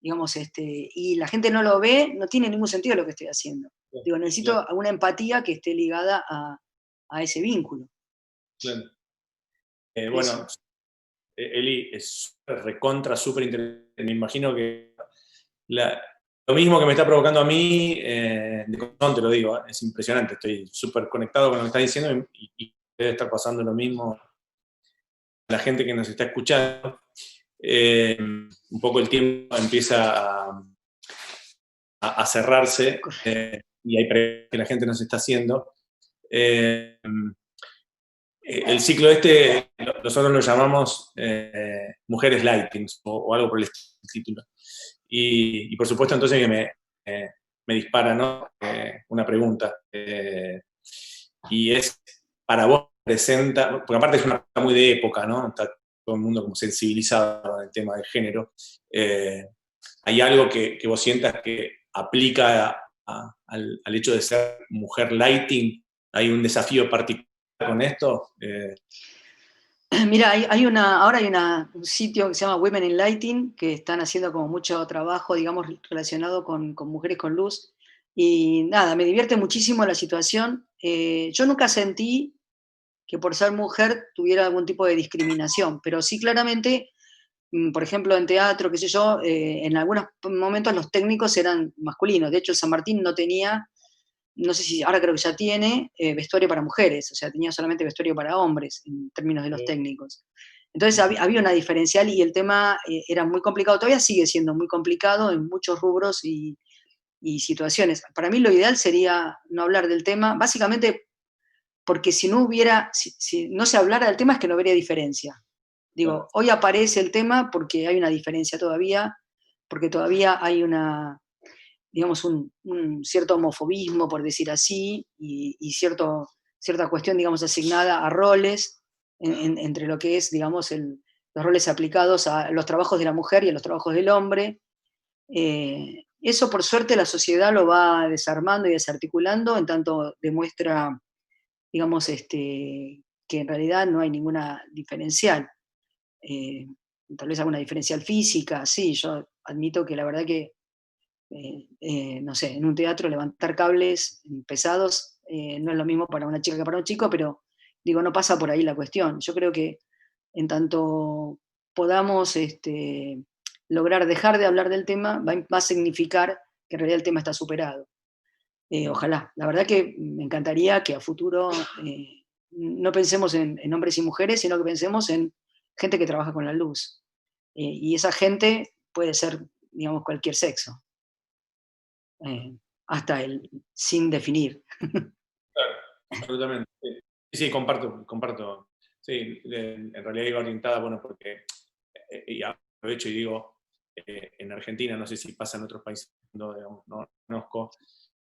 digamos, y la gente no lo ve, no tiene ningún sentido lo que estoy haciendo. claro, Digo, necesito claro, alguna empatía que esté ligada a ese vínculo. claro. Eso. Bueno, Eli, es recontra, súper interesante. Me imagino que lo mismo que me está provocando a mí, de corazón te lo digo, es impresionante. Estoy súper conectado con lo que estás diciendo y debe estar pasando lo mismo a la gente que nos está escuchando. Un poco el tiempo empieza a cerrarse y hay preguntas que la gente nos está haciendo. Eh, el ciclo este, nosotros lo llamamos Mujeres Lightings o algo por el título. Y por supuesto entonces que me dispara, ¿no? Una pregunta. Y es, para vos presenta, porque aparte es una cosa muy de época, ¿no? Está todo el mundo como sensibilizado con el tema del género. ¿Hay algo que vos sientas que aplica al hecho de ser mujer lighting? ¿Hay un desafío particular con esto? Mira, ahora hay un sitio que se llama Women in Lighting, que están haciendo como mucho trabajo, digamos, relacionado con mujeres con luz. Y nada, me divierte muchísimo la situación. Yo nunca sentí que por ser mujer tuviera algún tipo de discriminación, pero sí claramente, por ejemplo, en teatro, qué sé yo, en algunos momentos los técnicos eran masculinos. De hecho, el San Martín no tenía, no sé si ahora creo que ya tiene, vestuario para mujeres, o sea, tenía solamente vestuario para hombres en términos de los técnicos. Entonces había una diferencial y el tema era muy complicado, todavía sigue siendo muy complicado en muchos rubros y situaciones. Para mí lo ideal sería no hablar del tema, básicamente porque si no se hablara del tema es que no habría diferencia. Claro, Digo, hoy aparece el tema porque hay una diferencia todavía, porque todavía hay digamos, un cierto homofobismo, por decir así, y cierta cuestión, digamos, asignada a roles entre lo que es, digamos, los roles aplicados a los trabajos de la mujer y a los trabajos del hombre. Eso, por suerte, la sociedad lo va desarmando y desarticulando, en tanto demuestra, digamos, que en realidad no hay ninguna diferencial. Eh, Tal vez alguna diferencial física, sí, yo admito que la verdad que no sé, en un teatro levantar cables pesados no es lo mismo para una chica que para un chico, pero digo, no pasa por ahí la cuestión. Yo creo que en tanto podamos lograr dejar de hablar del tema, va a significar que en realidad el tema está superado. Ojalá. La verdad que me encantaría que a futuro no pensemos en hombres y mujeres, sino que pensemos en gente que trabaja con la luz. Y esa gente puede ser, digamos, cualquier sexo, hasta el sin definir. claro, absolutamente. Sí, sí, comparto. Sí, en realidad iba orientada, bueno, porque, y aprovecho y digo, en Argentina, no sé si pasa en otros países, no, digamos, no conozco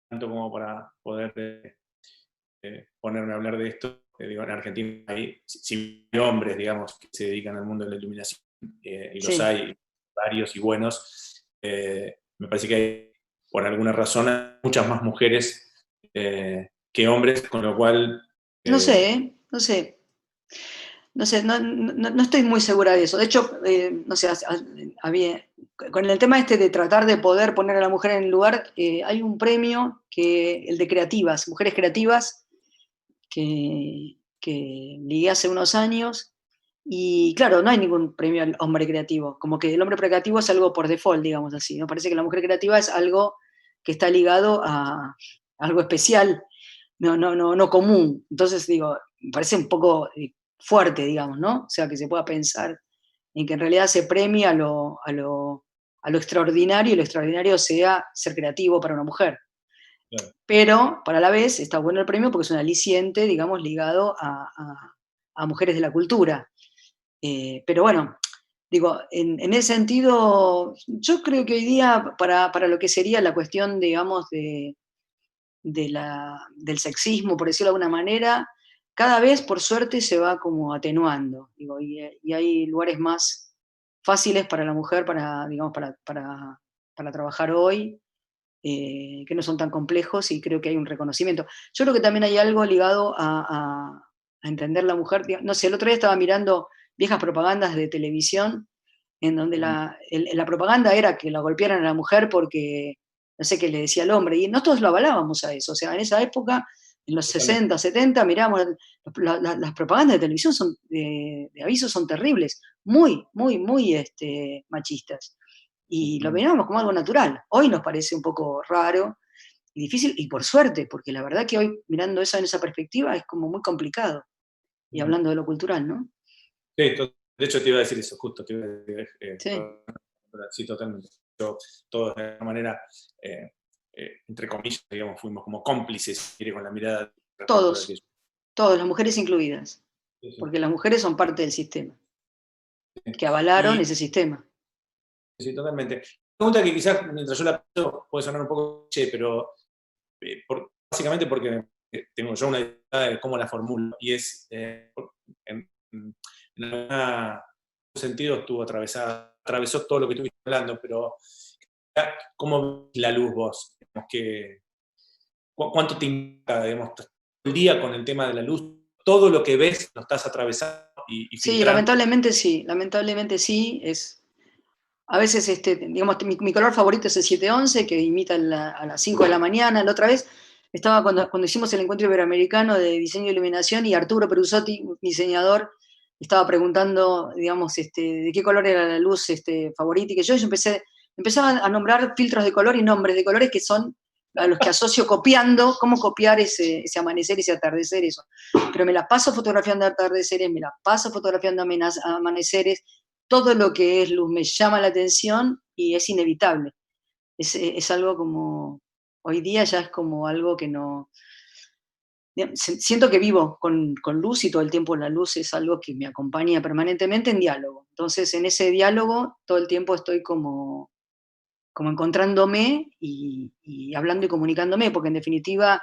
tanto como para poder ponerme a hablar de esto. Digo, en Argentina hay, si hay hombres, digamos, que se dedican al mundo de la iluminación, y los Sí. hay varios y buenos, me parece que hay, por alguna razón, muchas más mujeres que hombres, con lo cual... No sé, eh, no sé. No sé, no estoy muy segura de eso. De hecho, no sé, había, con el tema este de tratar de poder poner a la mujer en el lugar, hay un premio, el de creativas, mujeres creativas, que ligué hace unos años, y claro, no hay ningún premio al hombre creativo, como que el hombre creativo es algo por default, digamos así. Me parece que la mujer creativa es algo que está ligado a algo especial, no común. Entonces, digo, me parece un poco fuerte, digamos, ¿no? O sea, que se pueda pensar en que en realidad se premia a lo extraordinario, y lo extraordinario sea ser creativo para una mujer. claro. Pero, para la vez, está bueno el premio porque es un aliciente, digamos, ligado a mujeres de la cultura. Pero bueno, digo, en ese sentido, yo creo que hoy día, para lo que sería la cuestión, digamos, del sexismo, por decirlo de alguna manera, cada vez, por suerte, se va como atenuando, digo, y hay lugares más fáciles para la mujer para, digamos, para trabajar hoy, que no son tan complejos, y creo que hay un reconocimiento. Yo creo que también hay algo ligado a entender la mujer. No sé, el otro día estaba mirando viejas propagandas de televisión en donde Mm, la propaganda era que la golpearan a la mujer porque no sé qué le decía al hombre, y no todos lo avalábamos a eso. O sea, en esa época, en los totalmente. 60, 70, miramos, las propagandas de televisión de avisos son terribles, muy, muy, muy machistas. Y lo Mm, mirábamos como algo natural. Hoy nos parece un poco raro y difícil, y por suerte, porque la verdad que hoy, mirando eso en esa perspectiva, es como muy complicado. Y mm. hablando de lo cultural, ¿no? Sí, de hecho te iba a decir eso, justo te iba a decir, Sí, sí, totalmente. Todos de alguna manera, eh, entre comillas, digamos, fuimos como cómplices, si quiere, con la mirada respecto de todos, aquello. todos, las mujeres incluidas, Sí, sí, porque las mujeres son parte del sistema, sí. que avalaron Y ese sistema. sí, totalmente. Pregunta que quizás mientras yo la pienso puede sonar un poco che, pero básicamente porque tengo yo una idea de cómo la formulo, y es, en algún sentido estuvo atravesó todo lo que estuviste hablando, pero ¿cómo ves la luz vos? Digamos que, ¿cuánto te impacta, digamos, el día con el tema de la luz? Todo lo que ves lo estás atravesando y Sí, filtrando. lamentablemente sí, a veces, digamos, mi color favorito es el 711, que imita a las 5 de la mañana. La otra vez estaba cuando hicimos el encuentro iberoamericano de diseño e iluminación, y Arturo Perusotti, un diseñador, estaba preguntando, digamos, de qué color era la luz favorita, y que yo empezaba a nombrar filtros de color y nombres de colores que son a los que asocio copiando, cómo copiar ese amanecer, ese atardecer, eso. Pero me la paso fotografiando atardeceres, me la paso fotografiando amaneceres, todo lo que es luz me llama la atención y es inevitable. Es algo como, hoy día ya es como algo que no, siento que vivo con luz, y todo el tiempo la luz es algo que me acompaña permanentemente en diálogo. Entonces, en ese diálogo todo el tiempo estoy como encontrándome y hablando y comunicándome, porque en definitiva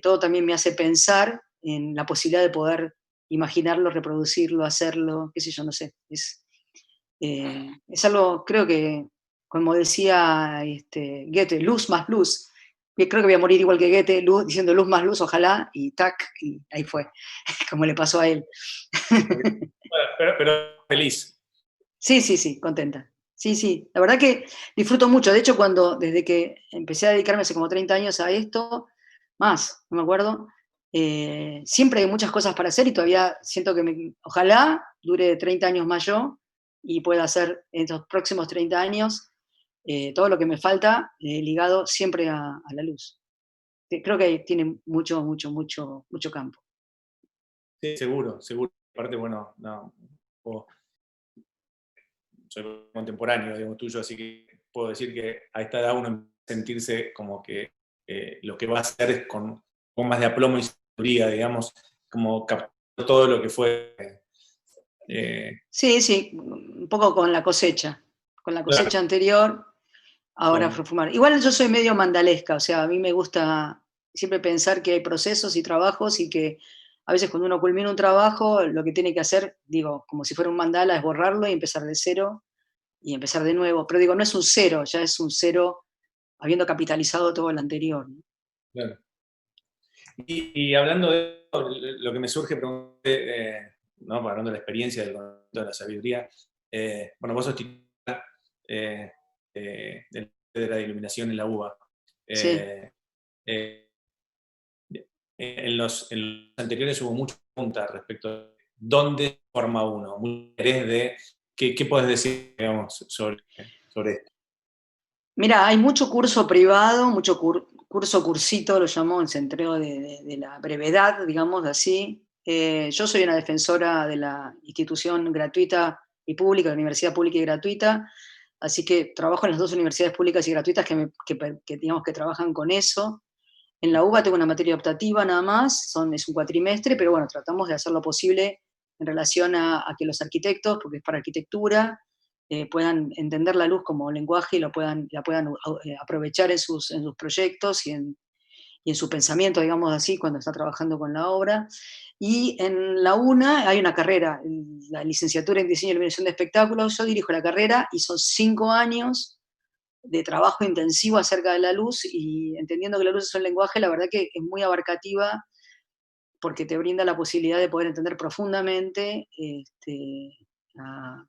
todo también me hace pensar en la posibilidad de poder imaginarlo, reproducirlo, hacerlo, qué sé yo, no sé. Es algo, creo que, como decía Goethe, luz más luz. Y creo que voy a morir igual que Goethe, diciendo luz más luz, ojalá, y tac, y ahí fue, como le pasó a él. Pero feliz. Sí, sí, sí, contenta. Sí, sí, la verdad que disfruto mucho. De hecho, desde que empecé a dedicarme hace como 30 años a esto, más, no me acuerdo, siempre hay muchas cosas para hacer, y todavía siento que ojalá dure 30 años más yo y pueda hacer en estos próximos 30 años todo lo que me falta, ligado siempre a la luz. Creo que tiene mucho, mucho, mucho, mucho campo. Sí, seguro, seguro. Aparte, bueno, no, soy contemporáneo, digamos, tuyo, así que puedo decir que a esta edad uno empieza a sentirse como que lo que va a hacer es con más de aplomo y sabiduría, digamos, como captar todo lo que fue. Sí, un poco con la cosecha Claro. anterior, ahora Bien. fumar. Igual yo soy medio mandalesca, o sea, a mí me gusta siempre pensar que hay procesos y trabajos y que a veces cuando uno culmina un trabajo, lo que tiene que hacer, digo, como si fuera un mandala, es borrarlo y empezar de cero y empezar de nuevo. Pero digo, no es un cero, ya es un cero habiendo capitalizado todo lo anterior, ¿no? Claro. Y hablando de eso, lo que me surge, ¿no? Hablando de la experiencia, del conocimiento, de la sabiduría, bueno, vos sos titular de la de iluminación en la UBA. Sí. Eh, eh, en los anteriores hubo mucha pregunta respecto a dónde forma uno, mucho interés de qué podés decir, digamos, sobre esto. Mira, hay mucho curso privado, mucho cursito, lo llamó el centro de la brevedad, digamos así. Yo soy una defensora de la institución gratuita y pública, la universidad pública y gratuita, así que trabajo en las dos universidades públicas y gratuitas que digamos que trabajan con eso. En la UBA tengo una materia optativa nada más, es un cuatrimestre, pero bueno, tratamos de hacer lo posible en relación a que los arquitectos, porque es para arquitectura, puedan entender la luz como lenguaje y la puedan aprovechar en sus proyectos y en su pensamiento, digamos así, cuando está trabajando con la obra. Y en la UNA hay una carrera, la licenciatura en Diseño y Iluminación de Espectáculos. Yo dirijo la carrera y son 5 años de trabajo intensivo acerca de la luz y entendiendo que la luz es un lenguaje, la verdad que es muy abarcativa porque te brinda la posibilidad de poder entender profundamente a,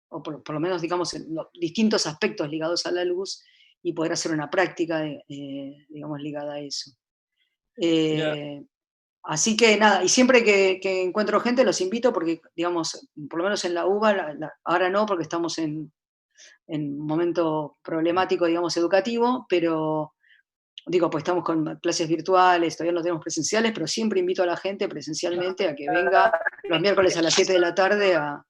o por lo menos, digamos, en los distintos aspectos ligados a la luz y poder hacer una práctica, digamos, ligada a eso. Mirá, Eh, Así que nada, y siempre que encuentro gente los invito porque, digamos, por lo menos en la UBA, ahora no porque estamos en un momento problemático, digamos, educativo, pero digo, pues estamos con clases virtuales, todavía no tenemos presenciales, pero siempre invito a la gente presencialmente a que venga los miércoles a las 7 de la tarde a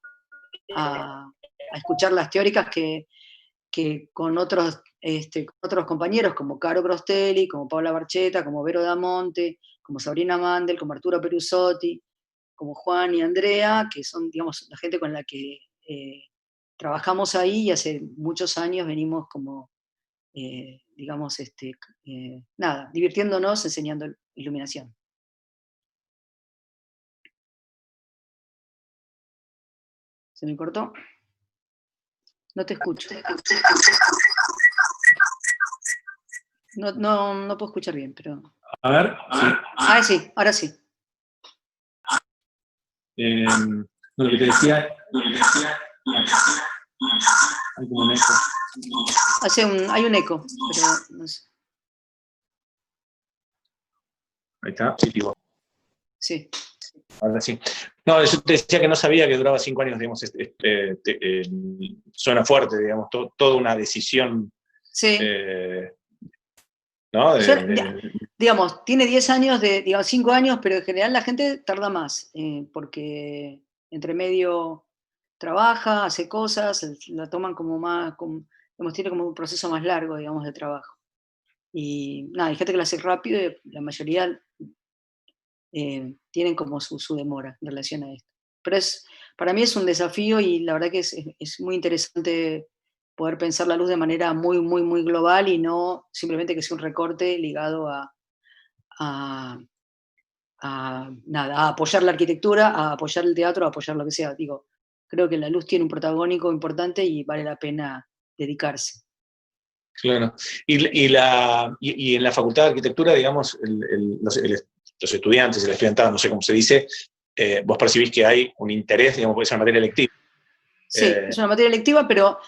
escuchar las teóricas que con otros compañeros como Caro Crostelli, como Paula Barcheta, como Vero Damonte, como Sabrina Mandel, como Arturo Perusotti, como Juan y Andrea, que son, digamos, la gente con la que trabajamos ahí y hace muchos años venimos como, digamos, nada, divirtiéndonos enseñando iluminación. ¿Se me cortó? No te escucho. No puedo escuchar bien, pero... a ver, sí. Sí, ahora sí. Lo que te decía, hay como un eco. Hay un eco, pero no sé. Ahí está, positivo. Sí. Ahora sí. No, yo te decía que no sabía que duraba 5 años, digamos, suena fuerte, digamos, toda una decisión, Sí. ¿no? Digamos, tiene 10 años, digamos, 5 años, pero en general la gente tarda más, porque entre medio trabaja, hace cosas, la toman como más, digamos, tiene como un proceso más largo, digamos, de trabajo. Y nada, hay gente que lo hace rápido y la mayoría tienen como su demora en relación a esto. Pero para mí es un desafío y la verdad que es muy interesante poder pensar la luz de manera muy, muy, muy global y no simplemente que sea un recorte ligado a, nada, a apoyar la arquitectura, a apoyar el teatro, a apoyar lo que sea. Digo, creo que la luz tiene un protagónico importante y vale la pena dedicarse. Claro. Y en la Facultad de Arquitectura, digamos, los estudiantes, el estudiantado, no sé cómo se dice, vos percibís que hay un interés, digamos, por esa materia electiva. Sí, es una materia electiva, pero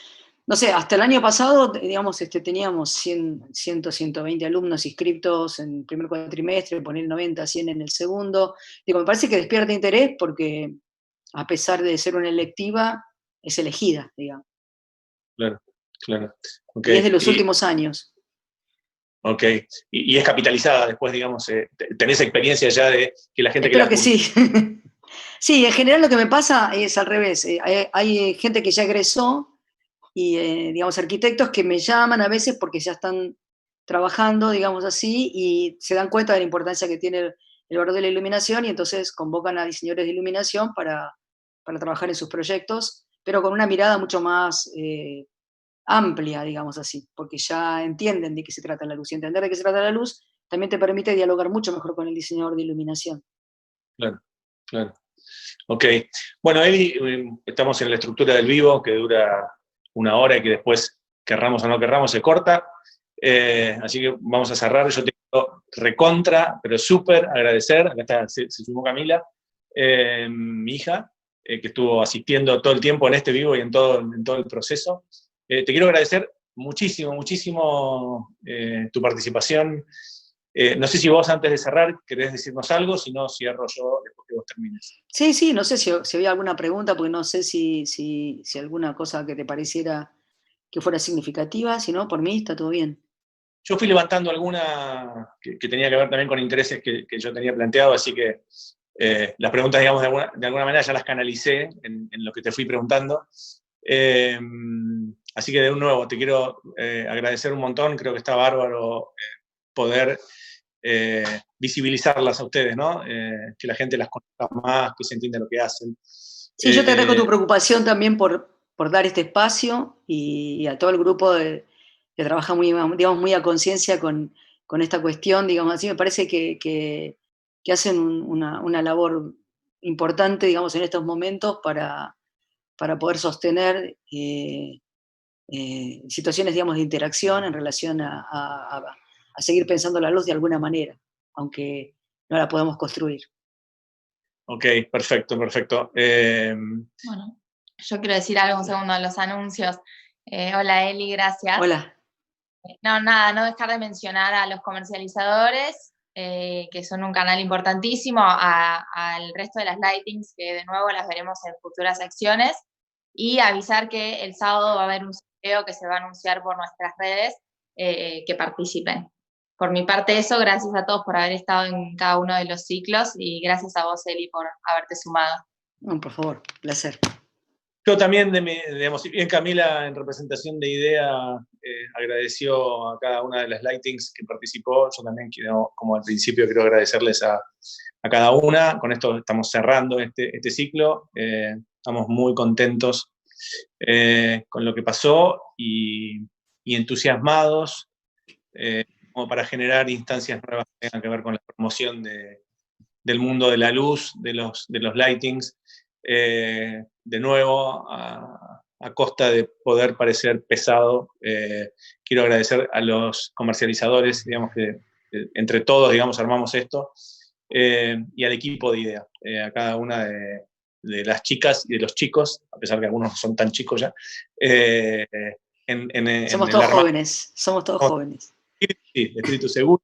no sé, hasta el año pasado, digamos, teníamos 120 alumnos inscriptos en el primer cuatrimestre, poner 90, 100 en el segundo. Digo, me parece que despierta interés porque, a pesar de ser una electiva, es elegida, digamos. Claro, claro. Y es de Okay. los últimos años. Ok. Y es capitalizada después, digamos, tenés experiencia ya de que la gente que Espero la que cursa. sí. Sí, en general lo que me pasa es al revés. Hay gente que ya egresó y, digamos, arquitectos que me llaman a veces porque ya están trabajando, digamos así, y se dan cuenta de la importancia que tiene el valor de la iluminación, y entonces convocan a diseñadores de iluminación para trabajar en sus proyectos, pero con una mirada mucho más amplia, digamos así, porque ya entienden de qué se trata la luz. Y entender de qué se trata la luz también te permite dialogar mucho mejor con el diseñador de iluminación. Claro, claro. Ok. Bueno, Eli, estamos en la estructura del vivo, que dura 1 hora y que después, querramos o no querramos, se corta. Así que vamos a cerrar. Yo te quiero recontra, pero súper agradecer. Acá está, se sumó Camila, mi hija, que estuvo asistiendo todo el tiempo en este vivo y en todo el proceso. Te quiero agradecer muchísimo, muchísimo tu participación. No sé si vos, antes de cerrar, querés decirnos algo, si no, cierro yo después que vos termines. Sí, sí, no sé si había alguna pregunta, porque no sé si alguna cosa que te pareciera que fuera significativa, si no, por mí está todo bien. Yo fui levantando alguna que tenía que ver también con intereses que yo tenía planteado, así que las preguntas, digamos, de alguna manera ya las canalicé en lo que te fui preguntando. Así que de nuevo, te quiero agradecer un montón, creo que está bárbaro poder visibilizarlas a ustedes, ¿no? Que la gente las conozca más, que se entienda lo que hacen. Sí, yo te agradezco tu preocupación también por dar este espacio y a todo el grupo que trabaja muy, digamos, muy a conciencia con esta cuestión, digamos así. Me parece que hacen una labor importante, digamos, en estos momentos para poder sostener situaciones, digamos, de interacción en relación a seguir pensando la luz de alguna manera, aunque no la podamos construir. Ok, perfecto, perfecto. Bueno, yo quiero decir algo un segundo en los anuncios. Hola Eli, gracias. Hola. No, nada, no dejar de mencionar a los comercializadores, que son un canal importantísimo, al resto de las lightings, que de nuevo las veremos en futuras secciones, y avisar que el sábado va a haber un sorteo que se va a anunciar por nuestras redes, que participen. Por mi parte eso, gracias a todos por haber estado en cada uno de los ciclos, y gracias a vos, Eli, por haberte sumado. No, por favor, placer. Yo también, digamos, si bien Camila, en representación de IDEA, agradeció a cada una de las lightings que participó, yo también quiero, como al principio, quiero agradecerles a cada una. Con esto estamos cerrando este ciclo. Estamos muy contentos con lo que pasó y entusiasmados como para generar instancias nuevas que tengan que ver con la promoción del mundo de la luz, de los lightings. De nuevo, a costa de poder parecer pesado, quiero agradecer a los comercializadores, digamos que entre todos, digamos, armamos esto, y al equipo de IDEA, a cada una de las chicas y de los chicos, a pesar que algunos no son tan chicos ya. Somos todos jóvenes, somos todos jóvenes. Sí, de espíritu seguro.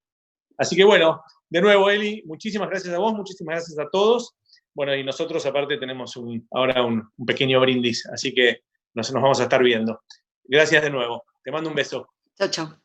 Así que bueno, de nuevo, Eli, muchísimas gracias a vos, muchísimas gracias a todos. Bueno, y nosotros aparte tenemos ahora un pequeño brindis, así que nos vamos a estar viendo. Gracias de nuevo. Te mando un beso. Chao, chao.